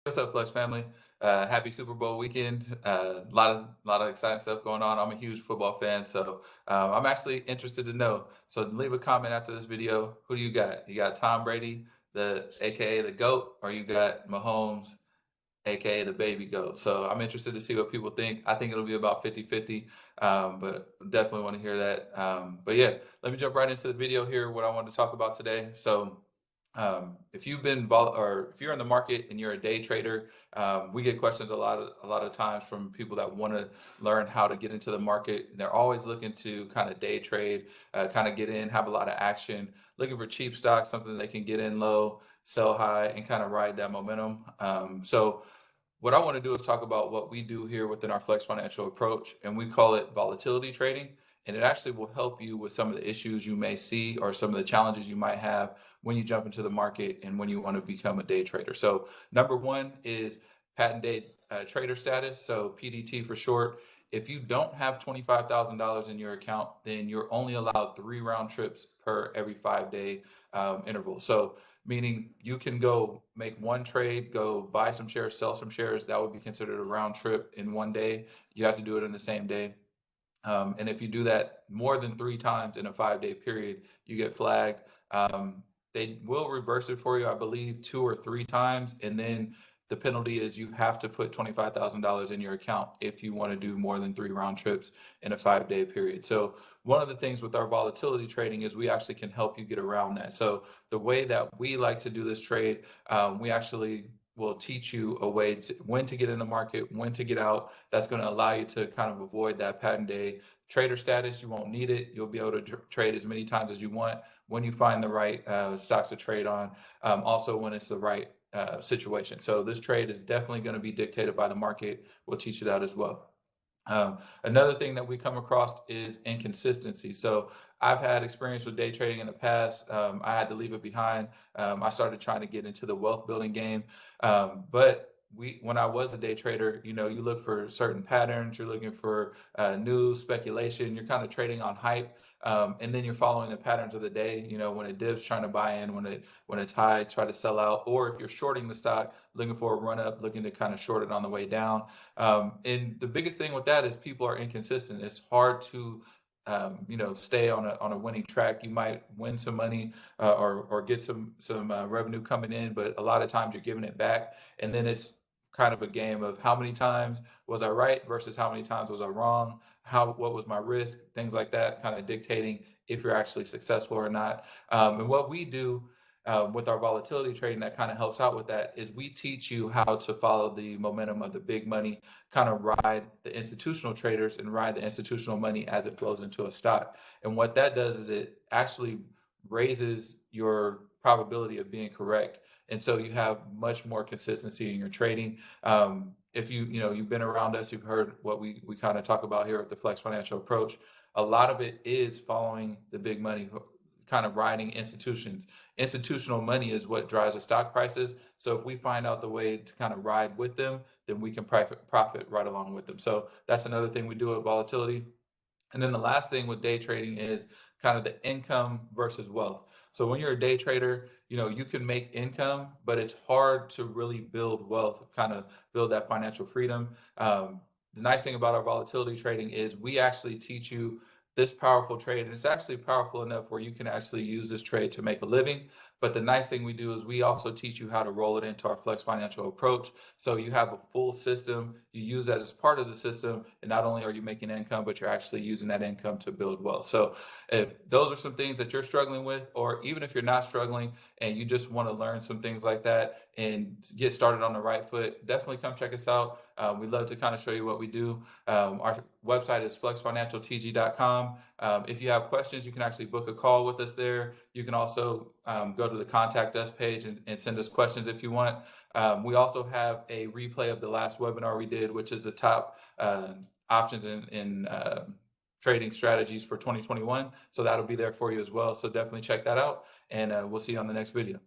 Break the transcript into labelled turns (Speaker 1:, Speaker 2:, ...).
Speaker 1: What's up, Flex family? Happy Super Bowl weekend. A lot of exciting stuff going on. I'm a huge football fan, so I'm actually interested to know. So leave a comment after this video. Who do you got? You got Tom Brady, the AKA the GOAT, or you got Mahomes, AKA the baby GOAT? So I'm interested to see what people think. I think it'll be about 50-50, but definitely want to hear that. But yeah, let me jump right into the video here. What I want to talk about today. So if you've been or if you're in the market and you're a day trader, we get questions a lot of times from people that want to learn how to get into the market. And they're always looking to kind of day trade, kind of get in, have a lot of action, looking for cheap stocks, something they can get in low, sell high, and kind of ride that momentum. So what I want to do is talk about what we do here within our Flex Financial approach, and we call it volatility trading. And it actually will help you with some of the issues you may see or some of the challenges you might have when you jump into the market and when you want to become a day trader. So, number one is patent day trader status, so PDT for short. If you don't have $25,000 in your account, then you're only allowed 3 round trips per every 5 day interval. So, meaning you can go make one trade, go buy some shares, sell some shares. That would be considered a round trip in one day. You have to do it in the same day. And if you do that more than 3 times in a 5 day period, you get flagged. They will reverse it for you, I believe, 2 or 3 times. And then the penalty is you have to put $25,000 in your account if you want to do more than 3 round trips in a 5 day period. So one of the things with our volatility trading is we actually can help you get around that. So the way that we like to do this trade, we actually will teach you a way to when to get in the market, when to get out. That's going to allow you to kind of avoid that patent day trader status. You won't need it. You'll be able to trade as many times as you want when you find the right stocks to trade on. Also, when it's the right situation. So this trade is definitely going to be dictated by the market. We'll teach you that as well. Another thing that we come across is inconsistency. So I've had experience with day trading in the past. I had to leave it behind. I started trying to get into the wealth building game. But when I was a day trader, you look for certain patterns, you're looking for news, speculation, you're kind of trading on hype. And then you're following the patterns of the day. When it dips, trying to buy in. When it's high, try to sell out. Or if you're shorting the stock, looking for a run up, looking to kind of short it on the way down. And the biggest thing with that is people are inconsistent. It's hard to stay on a winning track. You might win some money or get some revenue coming in, but a lot of times you're giving it back, and then it's kind of a game of how many times was I right versus how many times was I wrong. What was my risk? Things like that, kind of dictating if you're actually successful or not. And what we do with our volatility trading that kind of helps out with that is we teach you how to follow the momentum of the big money, kind of ride the institutional traders and ride the institutional money as it flows into a stock. And what that does is it actually raises your probability of being correct. And so you have much more consistency in your trading. If you've been around us, you've heard what we kind of talk about here at the Flex Financial approach. A lot of it is following the big money, kind of riding institutions. Institutional money is what drives the stock prices. So if we find out the way to kind of ride with them, then we can profit right along with them. So that's another thing we do with volatility. And then the last thing with day trading is kind of the income versus wealth. So when you're a day trader, you can make income, but it's hard to really build wealth, kind of build that financial freedom. The nice thing about our volatility trading is we actually teach you this powerful trade, and it's actually powerful enough where you can actually use this trade to make a living. But the nice thing we do is we also teach you how to roll it into our Flex Financial approach. So you have a full system, you use that as part of the system, and not only are you making income, but you're actually using that income to build wealth. So if those are some things that you're struggling with, or even if you're not struggling and you just want to learn some things like that and get started on the right foot, definitely come check us out. We'd love to kind of show you what we do. Our website is flexfinancialtg.com. If you have questions, you can actually book a call with us there. You can also go to the contact us page and send us questions if you want. We also have a replay of the last webinar we did, which is the top options in trading strategies for 2021. So that'll be there for you as well. So definitely check that out, and we'll see you on the next video.